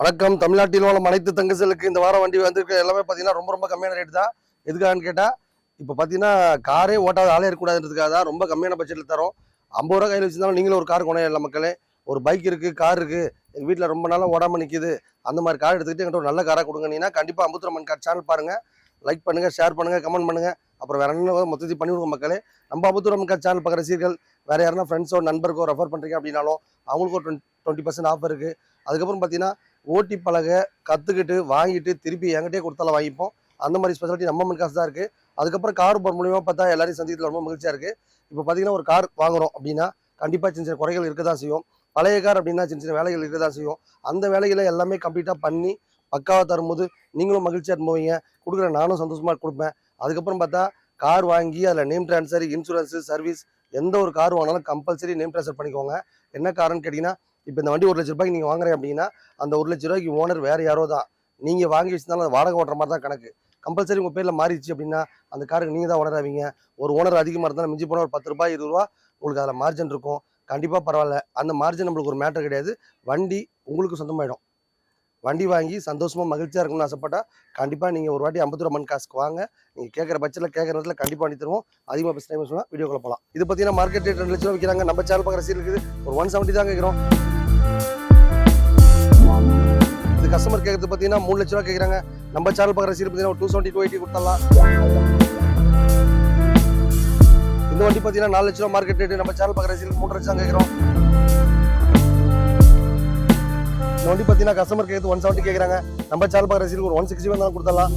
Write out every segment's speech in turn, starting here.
வணக்கம். தமிழ்நாட்டில் உள்ள அனைத்து தங்கசலுக்கு இந்த வாரம் வண்டி வந்திருக்க எல்லாமே பார்த்தீங்கன்னா ரொம்ப கம்மியான ரேட் தான். எதுக்காகன்னு கேட்டால் இப்போ பார்த்தீங்கன்னா காரே ஓட்டாத ஆளே இருக்கக்கூடாதுன்றதுக்காக தான் ரொம்ப கம்மியான பட்ஜெட்டில் தரோம். 50 ரூபா கையில் வச்சுருந்தாலும் நீங்களும் ஒரு கார் கொண்டு மக்களே. ஒரு பைக் இருக்குது, கார் இருக்குது, எங்கள் வீட்டில் ரொம்ப நாளாக ஓடாமல் நிற்கிது, அந்த மாதிரி கார் எடுத்துக்கிட்டு என்கிட்ட ஒரு நல்ல காராக கொடுங்கன்னா கண்டிப்பாக அம்புத்துரம்மன் கார் சேனல் பாருங்கள், லைக் பண்ணுங்கள், ஷேர் பண்ணுங்கள், கமெண்ட் பண்ணுங்கள். அப்புறம் வேறு என்ன மொத்தத்தையும் பண்ணி கொடுங்க மக்களே. நம்ம அம்புத்துரம்மன் கார் சேனல் பார்க்குற ரசிகர்கள் வேறு யாருன்னா ஃப்ரெண்ட்ஸோ நண்பருக்கோ ரெஃபர் பண்ணுறீங்க அப்படின்னாலும் அவங்களுக்கு ஒரு 20% ஆஃபர் இருக்குது. அதுக்கப்புறம் பார்த்தீங்கன்னா ஓட்டி பழக கற்றுக்கிட்டு வாங்கிட்டு திருப்பி என்கிட்டே கொடுத்தாலும் வாங்கிப்போம். அந்த மாதிரி ஸ்பெஷாலிட்டி நம்ம காசு தான் இருக்குது. அதுக்கப்புறம் கார் போகிற மூலியமாக பார்த்தா எல்லாரையும் சந்திக்கிறதுல ரொம்ப மகிழ்ச்சியாக இருக்குது. இப்போ பார்த்தீங்கன்னா ஒரு கார் வாங்குகிறோம் அப்படின்னா கண்டிப்பாக சின்ன குறைகள் இருக்க தான் செய்யும். பழைய கார் அப்படின்னா சின்ன வேலைகள் இருக்க தான் செய்யும். அந்த வேலைகளை எல்லாமே கம்ப்ளீட்டாக பண்ணி பக்காவாக தரும்போது நீங்களும் மகிழ்ச்சியாக போவீங்க, கொடுக்குற நானும் சந்தோஷமாக கொடுப்பேன். அதுக்கப்புறம் பார்த்தா கார் வாங்கி அதில் நேம் ட்ரான்ஸ்ஃபர், இன்சூரன்ஸு, சர்வீஸ் எந்த ஒரு கார் வாங்கினாலும் கம்பல்சரி நேம் ட்ரான்ஸ்ஃபர் பண்ணிக்கோங்க. என்ன காரணம்னு கேட்டிங்கன்னா, இப்போ இந்த வண்டி 1 லட்ச ரூபாய்க்கு நீங்கள் வாங்குறீங்க அப்படின்னா அந்த 1 லட்ச ரூபாய்க்கு ஓனர் வேறு யாரோ தான். நீங்கள் வாங்கி வச்சுருந்தாலும் அது வாடகை ஓட்டுற மாதிரி தான் கணக்கு. கம்பல்சரி உங்கள் பேரில் மாறிடுச்சு அப்படின்னா அந்த காருக்கு நீங்கள் தான் ஓனர் ஆவீங்க. ஒரு ஓனர் அதிகமாக இருந்தாலும் மிஞ்சி போனால் ஒரு 10 ரூபாய் 20 ரூபா உங்களுக்கு அதில் மார்ஜின் இருக்கும். கண்டிப்பாக பரவாயில்ல. அந்த மார்ஜின் நம்மளுக்கு ஒரு மேட்டர் கிடையாது. வண்டி உங்களுக்கு சொந்தமாயிடும். வண்டி வாங்கி சந்தோஷமாக மகிழ்ச்சியாக இருக்கணும்னு ஆசைப்பட்டால் கண்டிப்பாக நீங்கள் ஒரு வாட்டி அம்புத்துரம்மன் காசுக்கு வாங்க. நீங்கள் கேட்குற பட்சத்தில் கேட்குற நேரத்தில் கண்டிப்பாக பண்ணி தருவோம். அதிகமாக பெஸ்ட் டைம் சொன்னால் வீடியோக்குள்ள போகலாம். இது பார்த்தீங்கன்னா மார்க்கெட் ரேட் 2 லட்ச ரூபா விற்கிறாங்க. நம்ம சேனல் பார்க்குற சீல் இருக்குது ஒரு 170 தான் கேட்குறோம். இது கஸ்டமர் கேட்கறது பார்த்தீங்கன்னா 3 லட்ச ரூபா கேட்குறாங்க. நம்ம சேனல் பார்க்குற சீல் பார்த்தீங்கன்னா ஒரு 270 280 கொடுத்துடலாம். இந்த வண்டி பார்த்தீங்கன்னா 4 லட்ச ரூபா மார்க்கெட் ரேட்டு. நம்ம சேனல் பார்க்குற சீல் 3 லட்சம் கேட்குறோம். இந்த வண்டி பார்த்தீங்கன்னா கஸ்டமர் கேட்கறது 170 கேட்குறாங்க. நம்ம சேனல் பார்க்குற சீல் ஒரு 160 வந்தாலும் கொடுத்துடலாம்.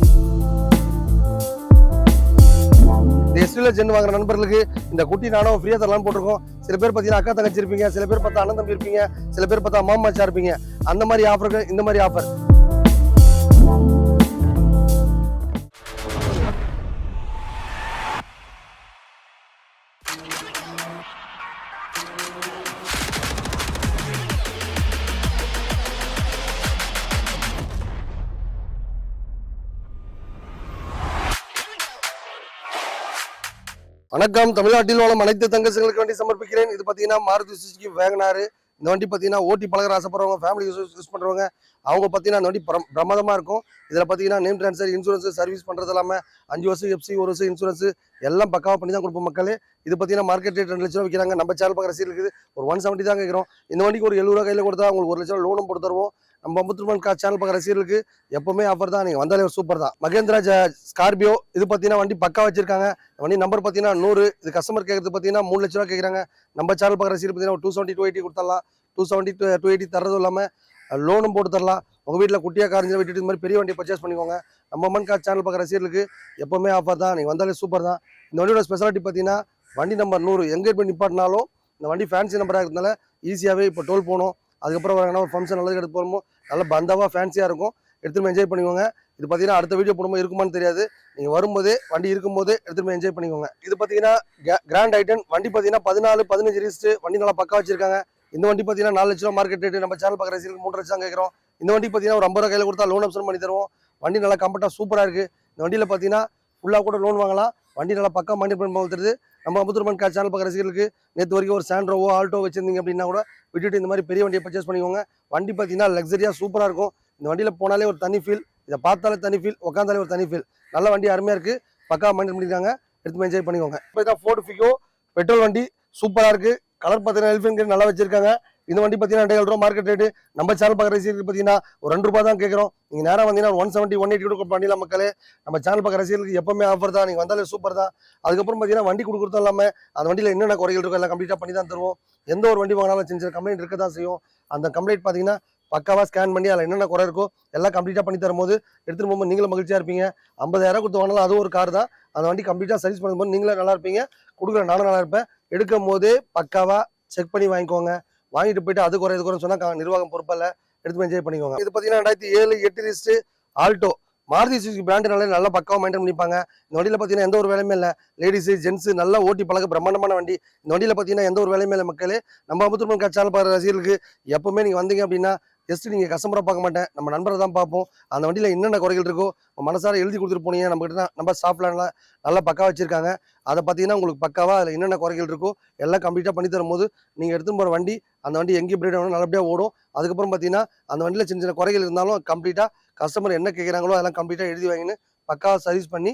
இந்த எஸ்டியில் ஜென் வாங்குற நண்பர்களுக்கு இந்த குட்டி நானும் ஃப்ரீயாக தரலான்னு போட்டிருக்கோம். சில பேர் பார்த்தீங்கன்னா அக்கா தங்கச்சி இருப்பீங்க, சில பேர் பார்த்தா அண்ணன் தம்பி இருப்பீங்க, சில பேர் பார்த்தா மாமா மச்சான் இருப்பீங்க. அந்த மாதிரி ஆஃபருக்கு இந்த மாதிரி ஆஃபர். வணக்கம். தமிழ்நாட்டில் உள்ள அனைத்து தங்கசங்களுக்கு வண்டி சமர்ப்பிக்கிறேன். இது பார்த்தீங்கன்னா மாருதி சுசுகி வேகனார். இந்த வண்டி பார்த்தீங்கன்னா ஓட்டி பழகிற ஆசைப்படுறவங்க, ஃபேமிலி யூஸ் பண்ணுறவங்க அவங்க பார்த்தீங்கன்னா இந்த வண்டி பிரமாதமாக இருக்கும். இதில் பார்த்தீங்கன்னா நேம் ட்ரான்ஸ்ஃபர், இன்சூரன்ஸு, சர்வீஸ் பண்ணுறது இல்லாமல் 5 வருஷம் எஃப்சி, 1 வருஷம் இன்சூரன்ஸு எல்லாம் பக்காவாக பண்ணி தான் கொடுப்போம் மக்களே. இது பார்த்தீங்கன்னா மார்க்கெட் ரேட் 2 லட்ச ரூபா விற்கிறாங்க. நம்ம சேனல் பார்க்குற சீல் இருக்குது ஒரு 170 தான் கேட்குறோம். இந்த வண்டிக்கு ஒரு 70 ரூபா கையில் கொடுத்தா உங்களுக்கு 1 லட்ச ரூபா லோனும் போட்டு தருவோம். நம்ம அம்புத்துரம்மன் கார் சேனல் பார்க்குற சீலுக்கு எப்பவுமே ஆஃபர் தான். நீங்கள் வந்தாலே ஒரு சூப்பர் தான். மகேந்திரா ஸ்கார்பியோ இது பார்த்தீங்கன்னா வண்டி பக்கா வச்சிருக்காங்க. வண்டி நம்பர் பார்த்தீங்கன்னா 100. இது கஸ்டமர் கேட்கறது பார்த்தீங்கன்னா 3 லட்ச ரூபா கேட்குறாங்க. நம்ம சேனல் பார்க்குற சீல் பார்த்தீங்கன்னா 270 280 கொடுத்துடலாம். 270 280 தரதும் இல்லாமல் லோனும் போட்டு தரலாம். உங்கள் வீட்டில் குட்டியாக காரிஞ்சு விட்டுட்டு இந்த மாதிரி பெரிய வண்டியை பர்ச்சேஸ் பண்ணிக்கோங்க. நம்ம அம்மன் கார் சேனல் பார்க்குற சீலுக்கு எப்போவுமே ஆஃபர் தான். நீங்கள் வந்தாலே சூப்பர் தான். இந்த வண்டியோட ஸ்பெஷாலிட்டி பார்த்தீங்கன்னா வண்டி நம்பர் 100 எங்கே போய் நிப்பாட்டினாலும் இந்த வண்டி ஃபேன்சி நம்பராக இருக்கிறதுனால ஈஸியாகவே இப்போ டோல் போகணும். அதுக்கப்புறம் வரங்கன்னா ஒரு ஃபங்க்ஷன் நல்லது எடுத்து போகணும். நல்லா பந்தாவாக ஃபேன்சியாக இருக்கும். எடுத்துகிட்டு என்ஜாய் பண்ணிக்கோங்க. இது பார்த்தீங்கன்னா அடுத்த வீடியோ போடும்போது இருக்குமான்னு தெரியாது. நீங்கள் வரும்போதே வண்டி இருக்கும்போதே எடுத்துகிட்டு என்ஜாய் பண்ணிக்கோங்க. இது பார்த்தீங்கன்னா கிராண்ட் ஐட்டன் வண்டி பார்த்தீங்கன்னா 14 15 ரிஜிஸ்ட்ரு. வண்டி நல்லா பக்கா வச்சிருக்காங்க. இந்த வண்டி பார்த்தீங்கன்னா 4 லட்ச ரூபா மார்க்கெட் ரேட்டு. நம்ம சேனல் பார்க்குற சீலுக்கு 3 லட்சம் கேட்குறோம். இந்த வண்டி பார்த்தீங்கன்னா ஒரு 50 ரூபா கையில் கொடுத்தா லோன் ஆப்ஷன் பண்ணி தருவோம். வண்டி நல்லா கம்ஃபர்ட்டாக சூப்பராக இருக்குது. இந்த வண்டியில் பார்த்தீங்கன்னா ஃபுல்லாக கூட லோன் வாங்கலாம். வண்டி நல்லா பக்கா மைண்ட் பண்ணி கொடுத்துருது. நம்ம அம்புத்துரம்மன் கார் சேனல் பார்க்குற ரசிகர்களுக்கு நேற்று வரைக்கும் ஒரு சாண்ட்ரோவோ ஆல்டோ வச்சிருந்தீங்க அப்படின்னா கூட விட்டுட்டு இந்த மாதிரி பெரிய வண்டியை பர்ச்சேஸ் பண்ணிக்கோங்க. வண்டி பார்த்தீங்கன்னா லக்ஸரியாக சூப்பராக இருக்கும். இந்த வண்டியில் போனாலே ஒரு தனி ஃபீல், இதை பார்த்தாலே தனி ஃபீல், உட்காந்தாலே ஒரு தனி ஃபீல். நல்ல வண்டி அருமையாக இருக்குது. பக்கா மைண்ட் பண்ணியிருக்காங்க. எடுத்து என்ஜாய் பண்ணிக்கோங்க. இப்போ தான் ஃபோர்டு ஃபிகோ பெட்ரோல் வண்டி சூப்பராக இருக்குது. கலர் பார்த்தீங்கன்னா எல்ஃபின் நல்லா வச்சிருக்காங்க. இந்த வண்டி பார்த்தீங்கன்னா 2 ரூபா மார்க்கெட் ரேட்டு. நம்ம சேனல் பார்க்குற ரசிகர்களுக்கு பார்த்தீங்கன்னா ஒரு 2 ரூபா தான் கேட்குறோம். நீங்கள் நேரம் வந்தீங்கன்னா 170 180 கூட பண்ணிடலாம் மக்களே. நம்ம சேனல் பார்க்குற ரசிகர்களுக்கு எப்பவுமே ஆஃபர் தான். நீங்கள் வந்தாலே சூப்பர் தான். அதுக்கப்புறம் பார்த்தீங்கன்னா வண்டி கொடுக்குறதும் இல்லாமல் அந்த வண்டியில் என்னென்ன குறைகள் இருக்கோ எல்லாம் கம்ப்ளீட்டாக பண்ணி தான் தருவோம். எந்த ஒரு வண்டி வாங்கினாலும் சின்ன கம்ப்ளைண்ட் இருக்க தான் செய்யும். அந்த கம்ப்ளைண்ட் பார்த்தீங்கன்னா பக்காவாக ஸ்கேன் பண்ணி அதில் என்னென்ன குறை இருக்கோ எல்லாம் கம்ப்ளீட்டாக பண்ணி தரும்போது எடுத்துகிட்டு போகும்போது நீங்களும் மகிழ்ச்சியாக இருப்பீங்க. 50,000 கொடுத்து வாங்கினாலும் அது ஒரு கார் தான். அந்த வண்டி கம்ப்ளீட்டாக சர்வீஸ் பண்ணும்போது நீங்களே நல்லா இருப்பீங்க. கொடுக்குற நானும் நல்லா இருப்பேன். எடுக்கும் போதே பக்காவாக செக் பண்ணி வாங்கிக்கோங்க. வாங்கிட்டு போயிட்டு அது குறை இது குறைன்னு சொன்னால் நிர்வாகம் பொறுப்பில்ல. எடுத்து என்ஜாய் பண்ணிக்கோங்க. இது பார்த்தீங்கன்னா 2007 8 ரிஜிஸ்ட்ரு ஆல்டோ மாருதி சுசுகி பிராண்டுனாலே நல்லா பக்காவாக மெயின்டைன் பண்ணிப்பாங்க. இந்த வண்டியில் பார்த்தீங்கன்னா எந்த ஒரு வேலையுமே இல்லை. லேடிஸு ஜென்ஸு நல்லா ஓட்டி பழக பிரம்மாண்டமான வண்டி. இந்த வண்டியில் பார்த்தீங்கன்னா எந்த ஒரு வேலையுமே இல்லை மக்களே. நம்ம அம்புத்துரம்மன் கார் சேனல் பார்க்குற ரசிகர்களுக்கு எப்பவுமே நீங்கள் வந்தீங்க அப்படின்னா ஜஸ்ட் நீங்கள் கஸ்டமராக பார்க்க மாட்டேன், நம்ம நண்பரை தான் பார்ப்போம். அந்த வண்டியில் என்னென்ன குறைகள் இருக்கோ மனசார எழுதி கொடுத்துட்டு போனீங்க. நம்மகிட்ட நம்ம ஸ்டாஃப்லாம் நல்லா பக்காவாக வச்சிருக்காங்க. அதை பார்த்தீங்கன்னா உங்களுக்கு பக்காவாக அதில் என்னென்ன குறைகள் இருக்கோ எல்லாம் கம்ப்ளீட்டாக பண்ணி தரும்போது நீங்கள் எடுத்துன்னு போகிற வண்டி அந்த வண்டி எங்கேயும் பிரேக் ஆகணும், நல்லபடியாக ஓடும். அதுக்கப்புறம் பார்த்தீங்கன்னா அந்த வண்டியில் சின்ன சின்ன குறைகள் இருந்தாலும் கம்ப்ளீட்டாக கஸ்டமர் என்ன கேட்குறாங்களோ அதெல்லாம் கம்ப்ளீட்டாக எழுதி வாங்கின்னு பக்காவாக சர்வீஸ் பண்ணி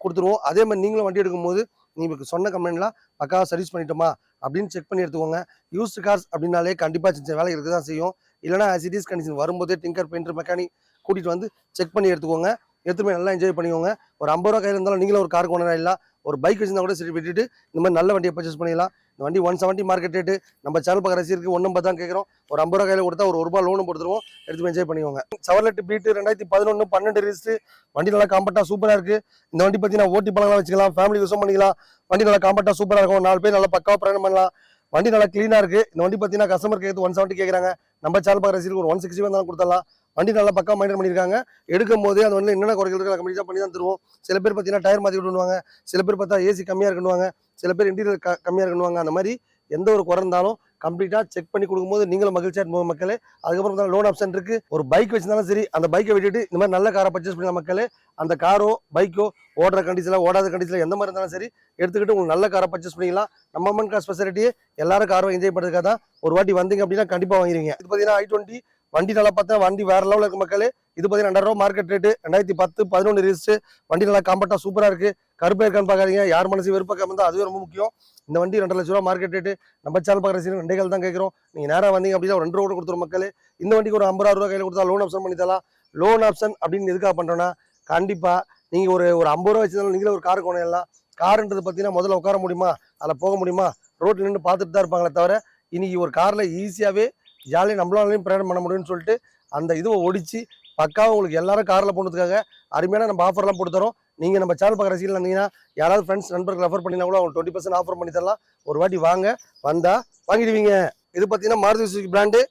கொடுத்துருவோம். அதே மாதிரி நீங்களும் வண்டி எடுக்கும்போது நீங்கள் சொன்ன கம்ப்ளைண்ட்லாம் பக்காவாக சர்வீஸ் பண்ணிட்டோமா அப்படின்னு செக் பண்ணி எடுத்துக்கோங்க. யூஸ்டு கார்ஸ் அப்படின்னாலே கண்டிப்பாக சின்ன சின்ன வேலை இருக்க தான் செய்யும். இல்லைனா ஆசிடிஸ் கண்டிஷன் வரும்போதே டிங்கர் பெயிண்டர் மெக்கானிக் கூட்டிகிட்டு வந்து செக் பண்ணி எடுத்துக்கோங்க. எடுத்துமே நல்லா என்ஜாய் பண்ணிக்கோங்க. ஒரு 50 ரூபா கையில் இருந்தாலும் நீங்களும் ஒரு கார் கொண்டு இல்லை, ஒரு பைக் வச்சிருந்தா கூட சரி விட்டுட்டு இந்த மாதிரி நல்ல வண்டியை பர்ச்சேஸ் பண்ணிடலாம். இந்த வண்டி 170 மார்க்கெட் ரேட்டு. நம்ம சேனல் பார்க்குற ரசிகருக்கு 150 தான் கேட்குறோம். ஒரு 50 ரூபா கையில் கொடுத்தா ஒரு ரூபா லோனும் கொடுத்துருவோம். எடுத்து என்ஜாய் பண்ணிக்கோங்க. Chevrolet beat 2011 12 register. வண்டி நல்லா காம்பேக்டாக சூப்பராக இருக்குது. இந்த வண்டி பார்த்தீங்கன்னா ஓட்டி பழங்கலாம் வச்சுக்கலாம், ஃபேமிலி யூஸும் பண்ணிக்கலாம். வண்டி நல்லா காம்பேக்டாக சூப்பராக இருக்கும். 4 பேர் நல்லா பக்காவாக பிரயாணம் பண்ணலாம். வண்டி நல்லா க்ளீனாக இருக்குது. இந்த வண்டி பார்த்தீங்கன்னா கஸ்டமர் கேட்குறது 170 கேட்குறாங்க. நம்ம சேனல் பார்க்குற ரசிகருக்கு ஒரு 160 வந்தாலும் கொடுத்துடலாம். வண்டி நல்லா பக்கா மெயின்டைன் பண்ணியிருக்காங்க. எடுக்கும் போதே அந்த வண்டியில் என்னென்ன குறைகள் இருக்குது கம்ப்ளீட்டாக பண்ணி தான் தருவோம். சில பேர் பார்த்தீங்கன்னா டயர் மாற்றி விட்டுருவாங்க, சில பேர் பார்த்தா ஏசி கம்மியாக இருக்குன்னுவாங்க, சில பேர் இன்டீரியர் கம்மியாக இருக்குன்னுவாங்க. அந்த மாதிரி எந்த ஒரு குறை இருந்தாலும் கம்ப்ளீட்டாக செக் பண்ணி கொடுக்கும்போது நீங்களும் மகிழ்ச்சியாக இருக்கும் மக்களே. அதுக்கப்புறம் லோன் ஆப்ஷன் இருக்குது. ஒரு பைக் வச்சிருந்தாலும் சரி அந்த பைக்கை விட்டுட்டு இந்த மாதிரி நல்ல காரை பர்ச்சேஸ் பண்ணலாம் மக்களே. அந்த காரோ பைக்கோ ஓடுற கண்டிஷனில் ஓடாத கண்டிஷனில் எந்த மாதிரி இருந்தாலும் சரி எடுத்துக்கிட்டு உங்களுக்கு நல்ல காரை பர்ச்சேஸ் பண்ணிக்கலாம். நம்ம அம்மன் கார் ஸ்பெஷாலிட்டியே எல்லாரும் காரை என்ஜாய் பண்ணுறதுக்காக தான். ஒரு வாட்டி வந்தீங்க அப்படின்னா கண்டிப்பாக வாங்கிடுவீங்க. இது பார்த்தீங்கன்னா i20 வண்டி நல்லா பார்த்தா வண்டி வேற லெவலில் இருக்கு மக்களே. இது பார்த்தீங்கன்னா 2000 ரூபா மார்க்கெட் ரேட்டு. 2010 11 ரிஜிஸ்ட்ரு. வண்டி நல்லா காம்பேக்டாக சூப்பராக இருக்குது. கருப்பே இருக்கான்னு பார்க்காதீங்க. யார் மனசு வெறுப்பாக்காம இருந்தால் அதுவே ரொம்ப முக்கியம். இந்த வண்டி 2 லட்ச ரூபா மார்க்கெட் ரேட்டு. நம்ம சேனல் பார்க்குற சீன் 2 தான் கேட்குறோம். நீங்கள் நேராக வந்தீங்க அப்படின்னா ஒரு 2 ரூபா கொடுத்துரும் மக்களே. இந்த வண்டிக்கு ஒரு 50 ரூபா கையில் கொடுத்தா லோன் ஆப்ஷன் பண்ணி தரலாம். லோன் ஆப்ஷன் அப்படின்னு எதுக்காக பண்ணுறோன்னா கண்டிப்பாக நீங்கள் ஒரு 50 ரூபா வச்சுருந்தாலும் நீங்களே ஒரு கார் கொண்டலாம். காருன்றது பார்த்தீங்கன்னா முதல்ல உட்கார முடியுமா, அதில் போக முடியுமா, ரோட்டில் நின்று பார்த்துட்டு தான் இருப்பாங்களே தவிர இன்னைக்கு ஒரு காரில் ஈஸியாகவே ஜாலியாக நம்மளாலையும் பிரயாணம் பண்ண முடியும்னு சொல்லிட்டு அந்த இதுவை ஒடிச்சு பக்காவாக உங்களுக்கு எல்லாரும் காரில் போனதுக்காக அருமையான நம்ம ஆஃபர்லாம் போட்டு தரோம். நீங்கள் நம்ம சேனல் பார்க்குற ரசிகர்கள் இருந்தீங்கன்னா யாராவது ஃப்ரெண்ட்ஸ் நண்பர்கள் ரெஃபர் பண்ணினா கூட உங்களுக்கு 20% ஆஃபர் பண்ணி தரலாம். ஒரு வாட்டி வாங்க, வந்தால் வாங்கிடுவீங்க. இது பார்த்தீங்கன்னா மாருதி சுசுகி பிராண்டு.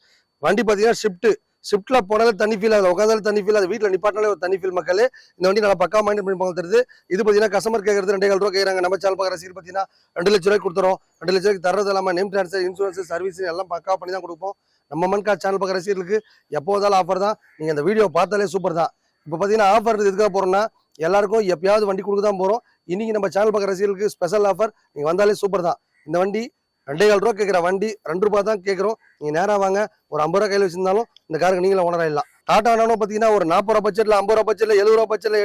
வண்டி பார்த்தீங்கன்னா ஷிஃப்ட்டில் போனாலே தனி ஃபீல், அதில் உட்காந்தாலும் தனி ஃபீல், அது வீட்டில் நிப்பாட்டினாலே ஒரு தனி ஃபீல் மக்களே. இந்த வண்டி நல்லா பக்கா மைண்ட் பண்ணி தருது. இது பார்த்தீங்கன்னா கஸ்டமர் கேட்கறது 2,000 ரூபா கேட்குறாங்க. நம்ம சேனல் பார்க்குற ரசிகர் பார்த்தீங்கன்னா 2 லட்ச ரூபாய்க்கு கொடுத்துறோம். 2 லட்ச ரூபாய்க்கு தரது இல்லாமல் நேம் ட்ரான்ஸ்ஃபர், இன்சூரன்ஸ், சர்வீஸ் எல்லாம் பக்கா பண்ணி தான் கொடுப்போம். நம்ம மன்கா சேனல் பார்க்குற ரசிகர்களுக்கு எப்போ வந்தாலும் ஆஃபர் தான். நீங்கள் அந்த வீடியோ பார்த்தாலே சூப்பர் தான். இப்போ பார்த்தீங்கன்னா ஆஃபர் எதுக்காக போகிறோம்னா எல்லாருக்கும் எப்பயாவது வண்டி கொடுக்க தான் போகிறோம். இன்றைக்கி நம்ம சேனல் பார்க்குற ரசிகர்களுக்கு ஸ்பெஷல் ஆஃபர். நீங்கள் வந்தாலே சூப்பர் தான். இந்த வண்டி 2,000 ரூபா கேட்குற வண்டி 2 ரூபா தான் கேட்குறோம். நீங்கள் நேராக வாங்க. ஒரு 50 ரூபா கையில் வச்சிருந்தாலும் இந்த காருக்கு நீங்களும் ஓனர் ஆகிடலாம். டாடா நானோ பார்த்தீங்கன்னா ஒரு 40 ரூபா பட்ஜெட்டில், 50 ரூபா பட்ஜெட்டில், 70 ரூபா பட்ஜெட்டில்,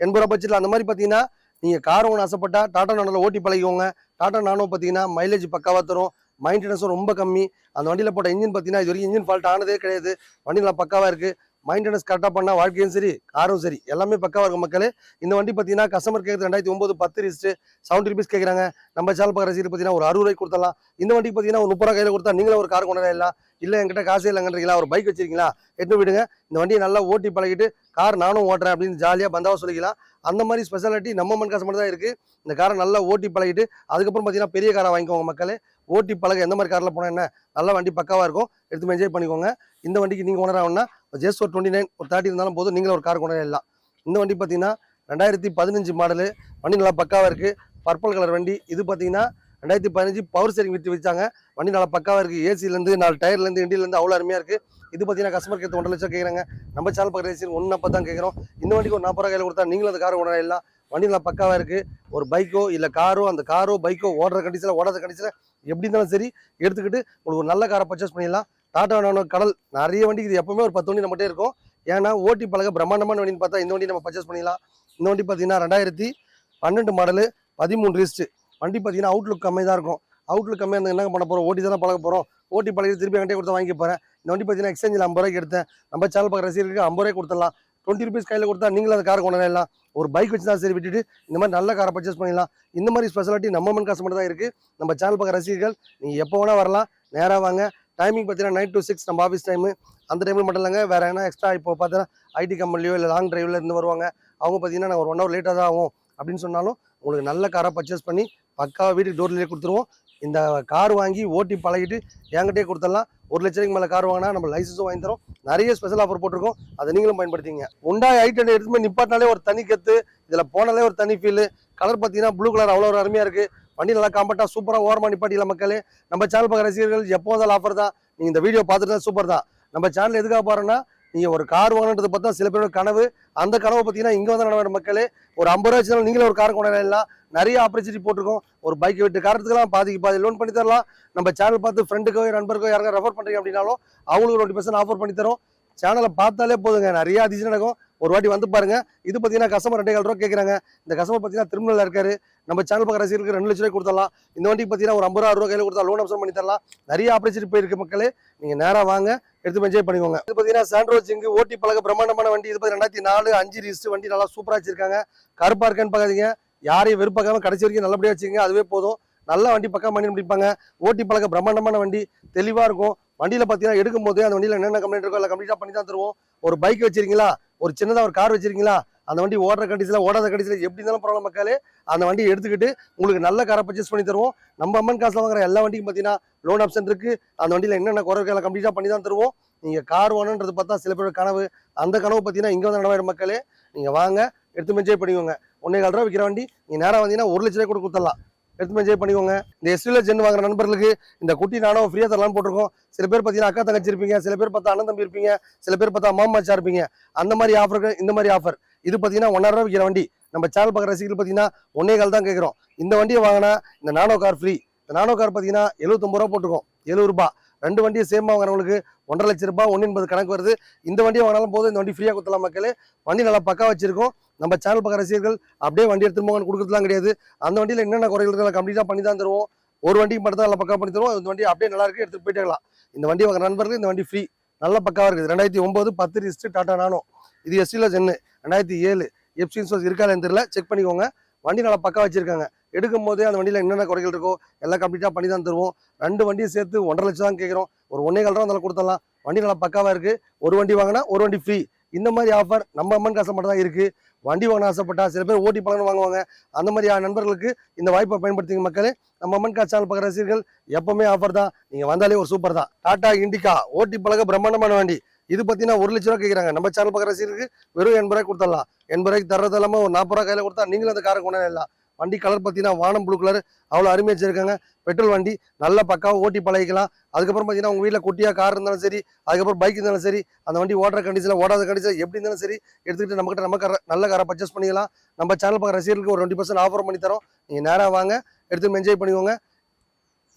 80 ரூபா பட்ஜெட்டில் அந்த மாதிரி பார்த்தீங்கன்னா நீங்கள் கார் ஒன்று ஆசைப்பட்டா டாடா நானோவில் ஓட்டி பழகிக்கோங்க. டாடா நானோ பார்த்தீங்கன்னா மைலேஜ் பக்காவாக தரும், மெயின்டெனன்ஸும் ரொம்ப கம்மி. அந்த வண்டியில் போட்ட இன்ஜின் பார்த்தீங்கன்னா இது வரைக்கும் இன்ஜின் ஃபால்ட் ஆனதே கிடையாது. வண்டி நல்லா பக்காவாக இருக்குது. மெயின்டெனன்ஸ் கரெக்டாக பண்ணால் வாழ்க்கையும் சரி காரும் சரி எல்லாமே பக்காவாக இருக்கும் மக்களே. இந்த வண்டி பார்த்தீங்கன்னா கஸ்டமர் கேட்குறது 2009 10 ரிஜிஸ்ட்ரு. 70 ருபீஸ் கேட்குறாங்க. நம்ம சேனல் பார்க்குற ரசிகர் பார்த்தீங்கன்னா ஒரு 60 ரூபாய்க்கு கொடுத்தலாம். இந்த வண்டிக்கு பார்த்தீங்கன்னா ஒரு 30 ரூபா கையில் கொடுத்தா நீங்களே ஒரு கார் கொண்டு வரலாம். இல்லை என்கிட்ட காசே இல்லைங்கன்றீங்களா, ஒரு பைக் வச்சிருக்கீங்களா, எடுத்து விடுங்க. இந்த வண்டியை நல்லா ஓட்டி பழகிட்டு கார் நானும் ஓட்டுறேன் அப்படின்னு ஜாலியாக பந்தாவாக சொல்லிக்கலாம். அந்த மாதிரி ஸ்பெஷாலிட்டி நம்ம மன் காசு மட்டும் தான் இருக்குது. இந்த காரை நல்லா ஓட்டி பழகிட்டு அதுக்கப்புறம் பார்த்தீங்கன்னா பெரிய காரை வாங்கிக்கோங்க மக்களே. ஓட்டி பழக எந்த மாதிரி காரில் போனால் என்ன, நல்ல வண்டி பக்காவாக இருக்கும். எடுத்து என்ஜாய் பண்ணிக்கோங்க. இந்த வண்டிக்கு நீங்கள் ஓனர் ஆகணும்னா ஜஸ்ட் ஒரு 29 ஒரு 30 இருந்தாலும் போதும், நீங்களும் ஒரு கார் கொண்டு வரலாம். இந்த வண்டி பார்த்தீங்கன்னா 2015 மாடலு. வண்டி நல்லா பக்காவாக இருக்குது. பர்பிள் கலர் வண்டி. இது பார்த்தீங்கன்னா 2015 பவர் ஸ்டீரிங் விட்டு வச்சாங்க. வண்டி நல்லா பக்காவாக இருக்குது. ஏசிலேருந்து 4 டயர்லேருந்து இண்டியிலேருந்து அவ்வளோ அருமையாக இருக்குது. இது பார்த்தீங்கன்னா கஸ்டமர் கேட்டு 1 லட்சம் கேட்குறாங்க. நம்ம சேனல் பார்க்குற 1 தான் கேட்குறோம். இந்த வண்டிக்கு ஒரு 40 ரூபா கையில் கொடுத்தா நீங்களும் அந்த கார் கொண்டு வரலாம். வண்டி நல்லா பக்காவாக இருக்குது. ஒரு பைக்கோ இல்லை காரோ, அந்த காரோ பைக்கோ ஓடுற கண்டிஷனில் ஓடாத கண்டிஷனில் எப்படி இருந்தாலும் சரி எடுத்துக்கிட்டு உங்களுக்கு ஒரு நல்ல காரை பர்ச்சேஸ் பண்ணிடலாம். டாடா நானோ கடல் நிறைய வண்டிக்கு இது எப்பவுமே ஒரு 10 வண்டி நம்மகிட்டே இருக்கும். ஏன்னா ஓட்டி பழக பிரம்மாண்டமான வண்டின்னு பார்த்தா இந்த வண்டி நம்ம பர்ச்சேஸ் பண்ணிடலாம். இந்த வண்டி பார்த்தீங்கன்னா 2012 மாடலு, 13 ரிஜிஸ்ட்ரு. வண்டி பார்த்தீங்கன்னா அவுட்லுக் கம்மியாக தான் இருக்கும். அவுட்லுக் கம்மியாக இருந்தால் என்ன பண்ண போகிறோம், ஓட்டி தானே பழக போகிறோம். ஓட்டி பழகி திருப்பி என்கிட்ட கொடுத்தா வாங்கி போகிறேன். இந்த வண்டி பார்த்தீங்கன்னா எக்ஸ்சேஞ்சில் 50 ரூபாய்க்கு எடுத்தேன். நம்ம சேனல் பார்க்குற ரசிகர்களுக்கு 50 ரூபாய்க்கு கொடுத்துடலாம். 20 ருபீஸ் கையில் கொடுத்தா நீங்களும் அந்த காரை கொண்டு வரலாம். ஒரு பைக் வச்சு தான் சரி விட்டுட்டு இந்த மாதிரி நல்ல காரை பர்ச்சேஸ் பண்ணிடலாம். இந்த மாதிரி ஸ்பெஷாலிட்டி நம்ம மன் காசு மட்டும் தான் இருக்குது. நம்ம சேனல் பார்க்குற ரசிகர்கள் நீங்கள் எப்போ வேணால் வரலாம். நேராக வாங்க. டைமிங் பார்த்தீங்கன்னா 9 to 6 நம்ம ஆஃபீஸ் டைமு. அந்த டைமில் மட்டும் இல்லைங்க, வேறு என்ன எக்ஸ்ட்ரா இப்போ பார்த்தீங்கன்னா ஐடி கம்பெனிலையோ இல்லை லாங் டிரைவில் இருந்து வருவாங்க. அவங்க பார்த்தீங்கன்னா நாங்கள் ஒரு 1 hour லேட்டாக தான் ஆகும் அப்படின்னு சொன்னாலும் உங்களுக்கு நல்ல காராக பர்ச்சேஸ் பண்ணி பக்காவாக வீட்டுக்கு டோர்லேயே கொடுத்துருவோம். இந்த கார் வாங்கி ஓட்டி பழகிட்டு என்கிட்டே கொடுத்துடலாம். 1 லட்ச ரூபாய்க்கு மேலே கார் வாங்கினா நம்ம லைசன்ஸும் வாங்கி தரோம். நிறைய ஸ்பெஷல் ஆஃபர் போட்டிருக்கோம். அதை நீங்களும் பயன்படுத்திங்க. Hyundai i10 எடுத்துமே நிப்பாட்டினாலே ஒரு தனி கத்து, இதில் போனாலே ஒரு தனி ஃபீலு. கலர் பார்த்தீங்கன்னா ப்ளூ கலர் அவ்வளோ ஒரு அருமையாக இருக்குது. வண்டி நல்லா காம்பேக்டாக சூப்பராக ஓரமாக நிப்பாட்டிக்கலாம் மக்களே. நம்ம சேனல் பார்க்குற ரசிகர்கள் எப்போ வந்தாலும் ஆஃபர் தான். நீங்கள் இந்த வீடியோ பார்த்துட்டு தான் சூப்பர் தான். நம்ம சேனல் எதுக்காக போகிறோன்னா நீங்கள் ஒரு கார் வாங்கணுன்றது பார்த்தா சில பேரோட கனவு. அந்த கனவை பார்த்தீங்கன்னா இங்கே வந்து நடக்கிற மக்களே ஒரு 50 ரூபா வச்சுனாலும் நீங்களே ஒரு கார் கொண்டாடலாம். நிறைய ஆப்பர்ச்சுனிட்டி போட்டிருக்கோம். ஒரு பைக் விட்டு காரத்துக்கெல்லாம் பாதிக்கு பாதி லோன் பண்ணி தரலாம். நம்ம சேனல் பார்த்து ஃப்ரெண்டுக்கோ நண்பருக்கோ யாருக்கா ரெஃபர் பண்ணுறீங்க அப்படின்னாலும் அவங்களுக்கு 20% ஆஃபர் பண்ணி தரோம். சேனலை பார்த்தாலே போதுங்க, நிறைய அதிசயம் நடக்கும். ஒரு வாட்டி வந்து பாருங்க. இது பார்த்தீங்கன்னா கஸ்டமர் 2,4 ரூபா கேட்குறாங்க. இந்த கஸ்டமர் பார்த்தீங்கன்னா திருமணில் இருக்காரு. நம்ம சேனல் பார்க்குற ரசிகர்களுக்கு 2 லட்ச ரூபாய் கொடுத்துடலாம். இந்த வண்டிக்கு பார்த்தீங்கன்னா ஒரு 50 ரூபா 60 ரூபா கையில் கொடுத்தா லோன் ஆப்ஷன் பண்ணி தரலாம். நிறைய ஆப்பர்ச்சுனிட்டி போயிருக்கு மக்களே. நீங்கள் நேராக வாங்க, எடுத்து என்ஜாய் பண்ணிக்கோங்க. இது பார்த்தீங்கன்னா சாண்ட்ரோ சிங்கு ஓட்டி பழக பிரம்மாண்டமான வண்டி. இது பார்த்தீங்கன்னா 2004 5 ரிஜிஸ்டர் வண்டி. நல்லா சூப்பராக வச்சிருக்காங்க. கருப்பாக இருக்கான்னு பார்க்காதீங்க, யாரையும் வெறுப்பாக்காம கடைசி வரைக்கும் நல்லபடியாக வச்சுங்க, அதுவே போதும். நல்ல வண்டி பக்கம் பண்ணி முடிப்பாங்க. ஓட்டி பழக பிரம்மாண்டமான வண்டி, தெளிவாக இருக்கும். வண்டியில் பார்த்தீங்கன்னா எடுக்கும் போது அந்த வண்டியில் என்னென்ன கம்ப்ளைண்ட் இருக்கோ எல்லாம் கம்ப்ளீட்டாக பண்ணி தான் தருவோம். ஒரு பைக் வச்சிருக்கீங்களா, ஒரு சின்னதாக ஒரு கார் வச்சிருக்கீங்களா, அந்த வண்டி ஓடுற கண்டிஷனில் ஓடாத கண்டிஷனில் எப்படி இருந்தாலும் பரவாயில்ல மக்களே, அந்த வண்டியை எடுத்துக்கிட்டு உங்களுக்கு நல்ல காரை பர்ச்சேஸ் பண்ணி தருவோம். நம்ம அம்மன் காசில் வாங்குற எல்லா வண்டிக்கும் பார்த்தீங்கன்னா லோன் ஆப்ஷன் இருக்குது. அந்த வண்டியில் என்னென்ன குறைகளை கம்ப்ளீட்டாக பண்ணி தான் தருவோம். நீங்கள் கார் வாங்கணுன்றது பார்த்தா சில பேரோட கனவு. அந்த கனவு பார்த்தீங்கன்னா இங்கே வந்து நடவாயிடும் மக்களே. நீங்கள் வாங்க, எடுத்து என்ஜாய் பண்ணிக்கோங்க. 1,4 ரூபா விற்கிற வண்டி நீங்கள் நேராக வந்தீங்கன்னா 1 லட்ச ரூபாய் கூட கொடுத்துடலாம். எடுத்து என்ஜாய் பண்ணிக்கோங்க. இந்த எஸ்டியில் ஜென் வாங்குற நண்பர்களுக்கு இந்த குட்டி நானும் ஃப்ரீயாக தரலான்னு போட்டிருக்கோம். சில பேர் பார்த்தீங்கன்னா அக்கா தங்கச்சி இருப்பீங்க, சில பேர் பார்த்தா அண்ணன் தம்பி இருப்பீங்க, சில பேர் பார்த்தா மாமாச்சா இருப்பீங்க. அந்த மாதிரி ஆஃபருக்கு இந்த மாதிரி ஆஃபர். இது பார்த்தீங்கன்னா 1,5 ரூபா விற்கிற வண்டி. நம்ம சேனல் பார்க்குற ரசிகர்கள் பார்த்தீங்கன்னா 1,4 தான் கேட்குறோம். இந்த வண்டியை வாங்கினா இந்த நானோ கார் ஃப்ரீ. இந்த நானோ கார் பார்த்தீங்கன்னா 79 ரூபா போட்டுருக்கோம். 70 ரூபா. 2 வண்டியை சேமாக வாங்குறவங்களுக்கு 1,50,000 லட்ச ரூபாய் 1,80 கணக்கு வருது. இந்த வண்டியை வாங்கினாலும் போதும், இந்த வண்டி ஃப்ரீயாக கொடுத்தலாம் மக்களே. வண்டி நல்லா பக்கா வச்சிருக்கோம். நம்ம சேனல் பார்க்குற ரசிகர்கள் அப்படியே வண்டி எடுத்துட்டு போங்க கொடுக்குறதுலாம் கிடையாது. அந்த வண்டியில் என்னென்ன குறைகள் கம்ப்ளீட்டாக பண்ணி தான் தருவோம். ஒரு வண்டிக்கு மட்டும் தான் நல்லா பக்கா பண்ணி தருவோம். இந்த வண்டி அப்படியே நல்லா இருக்கு, எடுத்துட்டு போயிட்டேலாம். இந்த வண்டி வாங்குற நண்பர்கள் இந்த வண்டி ஃப்ரீ, நல்ல பக்காவாக இருக்குது. 2009 10 ரிஜிஸ்டர் டாடா நானோ. இது எஸ்டியில் ஜென்னு 2007 எஃப்சி இன்சூரன்ஸ் இருக்கா தெரியல, செக் பண்ணிக்கோங்க. வண்டி நல்லா பக்கா வச்சிருக்காங்க. எடுக்கும் போதே அந்த வண்டியில் என்னென்ன குறைகள் இருக்கோ எல்லாம் கம்ப்ளீட்டாக பண்ணி தான் தருவோம். 2 வண்டியை சேர்த்து 1,50,000 லட்சம் தான் கேட்குறோம். ஒரு 1,4 ரூபா இருந்தாலும் கொடுத்துடலாம். வண்டி நல்லா பக்காவாக இருக்குது. ஒரு வண்டி வாங்கினா ஒரு வண்டி ஃப்ரீ. இந்த மாதிரி ஆஃபர் நம்ம அம்மன் காசை மட்டும் தான் இருக்குது. வண்டி வாங்க ஆசைப்பட்டா சில பேர் ஓட்டி பழகணும் வாங்குவாங்க. அந்த மாதிரி நண்பர்களுக்கு இந்த வாய்ப்பை பயன்படுத்திங்க மக்களே. நம்ம அம்மன் காசு சேனல் பார்க்குற ரசிகர்கள் எப்பவுமே ஆஃபர் தான். நீங்கள் வந்தாலே ஒரு சூப்பர் தான். டாடா இண்டிகா ஓட்டி பழக பிரம்மாண்டமான வண்டி. இது பார்த்தீங்கன்னா 1 லட்ச ரூபா கேட்குறாங்க. நம்ம சேனல் பார்க்குற ரசிகர்களுக்கு வெறும் 80 ரூபாய் கொடுத்துடலாம். 80 ரூபாய்க்கு தரது இல்லாமல் ஒரு 40 ரூபா கையில் கொடுத்தா நீங்களும் அந்த காரை கொண்டாடலாம். வண்டி கலர் பார்த்தீங்கன்னா வானம் ப்ளூ கலர், அவ்வளோ அருமையாக வச்சிருக்காங்க. பெட்ரோல் வண்டி, நல்ல பக்காவாக ஓட்டி பழகிக்கலாம். அதுக்கப்புறம் பார்த்தீங்கன்னா உங்கள் வீட்டில் குட்டியாக கார் இருந்தாலும் சரி, அதுக்கப்புறம் பைக் இருந்தாலும் சரி, அந்த வண்டி ஓடுற கண்டிஷனில் ஓடாத கண்டிஷனில் எப்படி இருந்தாலும் சரி எடுத்துக்கிட்டு நம்ம நல்ல காரை பர்ச்சேஸ் பண்ணிக்கலாம். நம்ம சேனல் பார்க்குற ரசிகர்களுக்கு ஒரு 20% ஆஃபர் பண்ணி தரோம். நீங்கள் நேராக வாங்க, எடுத்து என்ஜாய் பண்ணிக்கோங்க.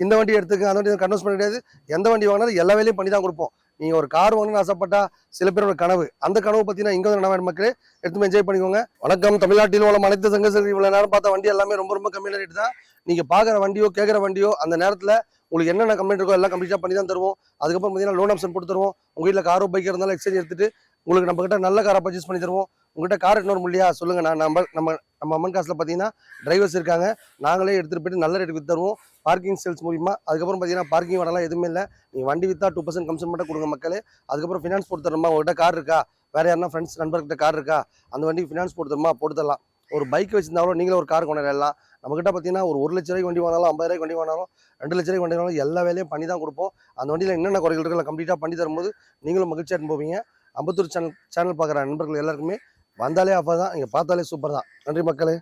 இந்த வண்டி எடுத்துக்க, அந்த வண்டி கன்வெர்ஸ் பண்ண கிடையாது. எந்த வண்டி வாங்கினாலும் எல்லா வேலையும் பண்ணி தான் கொடுப்போம். நீங்கள் ஒரு கார் வாங்கணும்னு ஆசைப்பட்டா சில பேரோட கனவு. அந்த கனவு பார்த்தீங்கன்னா இங்கே வந்து நடவாயிடும் மக்களே. எடுத்து என்ஜாய் பண்ணிக்கோங்க. வணக்கம். தமிழ்நாட்டில் உள்ள அனைத்து சங்கங்கள் இவ்வளோ நேரம் பார்த்தா வண்டி எல்லாமே ரொம்ப கம்மியான ரேட்டு தான். நீங்கள் பார்க்குற வண்டியோ கேட்குற வண்டியோ அந்த நேரத்தில் உங்களுக்கு என்னென்ன கம்ப்ளைண்ட் இருக்கோ எல்லாம் கம்ப்ளீட்டாக பண்ணி தான் தருவோம். அதுக்கப்புறம் பார்த்தீங்கன்னா லோன் ஆப்ஷன் போட்டு தருவோம். உங்கள் வீட்டில் காரோ பைக் இருந்தாலும் எக்ஸ்சேஞ்ச் எடுத்துட்டு உங்களுக்கு நம்மகிட்ட நல்ல காரை பர்ச்சேஸ் பண்ணி தருவோம். உங்கள்கிட்ட கார் இன்னொரு இல்லையா சொல்லுங்கள். நம்ம அம்மன் காசில் பார்த்தீங்கன்னா டிரைவர்ஸ் இருக்காங்க. நாங்களே எடுத்துகிட்டு போயிட்டு நல்ல ரேட்டு விற்று தருவோம். பார்க்கிங் சேல்ஸ் மூலிமா. அதுக்கப்புறம் பார்த்தீங்கன்னா பார்க்கிங் வரலாம் எதுவுமே இல்லை. நீங்கள் வண்டி விற்றா 2% கமிஷன் மட்டும் கொடுங்க மக்களே. அதுக்கப்புறம் ஃபினான்ஸ் போட்டு தரணுமா, உங்கள்கிட்ட கார் இருக்கா, வேறு யாருன்னா ஃப்ரெண்ட்ஸ் நண்பர்கிட்ட கார் இருக்கா, அந்த வண்டி ஃபினான்ஸ் போட்டு தருமா, போட்டு தரலாம். ஒரு பைக் வச்சிருந்தாலும் நீங்களே ஒரு கார் கொண்டாடலாம். நம்மகிட்ட பார்த்தீங்கன்னா ஒரு 1 லட்ச ரூபாய்க்கு வண்டி வாங்கினாலும், 50 ரூபாய்க்கு வண்டி வாங்கினாலும், 2 லட்ச ரூபாய்க்கு வண்டி வாங்கினாலும் எல்லா வேலையும் பண்ணி தான் கொடுப்போம். அந்த வண்டியில் என்னென்ன குறைகள் இருக்கோ கம்ப்ளீட்டாக பண்ணி தரும்போது நீங்களும் மகிழ்ச்சியாக போவீங்க. அம்பத்தூர் சேனல் பார்க்குற நண்பர்கள் எல்லாருக்குமே வந்தாலே ஆஃபர் தான். நீங்கள் பார்த்தாலே சூப்பர் தான். நன்றி மக்களே.